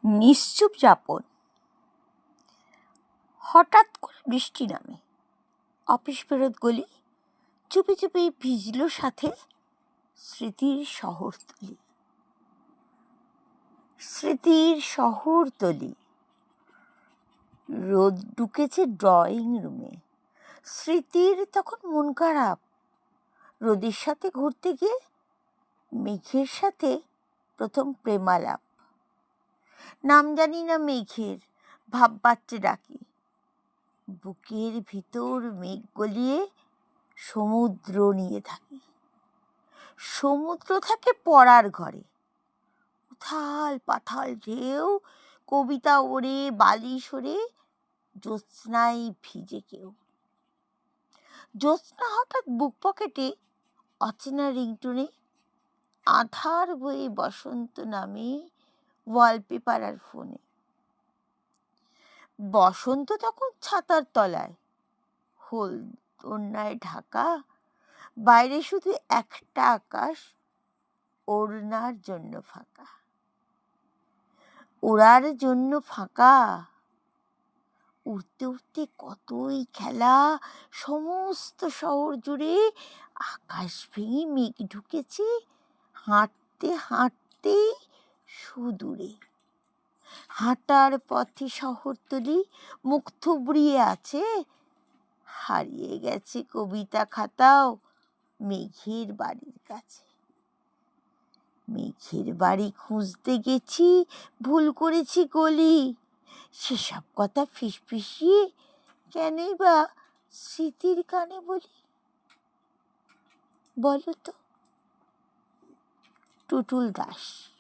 নিশ্চুপ যাপন। হঠাৎ করে বৃষ্টি নামে, অফিস ফেরত গলি চুপি চুপি ভিজল, সাথে স্মৃতির শহরতলি। স্মৃতির শহরতলি। রোদ ঢুকেছে ড্রয়িং রুমে। স্মৃতির তখন মন খারাপ। রোদের সাথে ঘুরতে গিয়ে মেঘের সাথে প্রথম প্রেমালাপ। নাম জানি না মেঘের, ভাব বাচ্চে ডাকি। বুকের ভিতর মেঘ গলিয়ে সমুদ্র নিয়ে থাকি। সমুদ্র থাকে পড়ার ঘরে। উথাল পাথাল ঢেউ, কবিতা ওড়ে, বালি সরে, জ্যোৎস্নায় ভিজে কেউ। জ্যোৎস্না হঠাৎ বুক পকেটে অচেনা রিংটুনে, আধার বয়ে বসন্ত নামে ওয়ালপেপার আর ফোনে। বসন্ত তখন ছাতার তলায়, হোল ওড়নায় ঢাকা, বাইরে শুধু একটা আকাশ, ওড়নার জন্য ফাঁকা। ওড়ার জন্য ফাঁকা। উড়তে উড়তে কতই খেলা, সমস্ত শহর জুড়ে আকাশ ভেঙে মেঘ ঢুকেছে, হাঁটতে হাঁটতে সুদূরে। হাঁটার পথে শহরতলি মুখ থুবড়িয়ে আছে, হারিয়ে গেছে কবিতা খাতাও মেঘের বাড়ির কাছে। মেঘের বাড়ি খুঁজতে গেছি, ভুল করেছি গলি, সেসব কথা ফিসফিসিয়ে কেনই বা স্মৃতির কানে বলি। বলো তো। টুটুল দাস।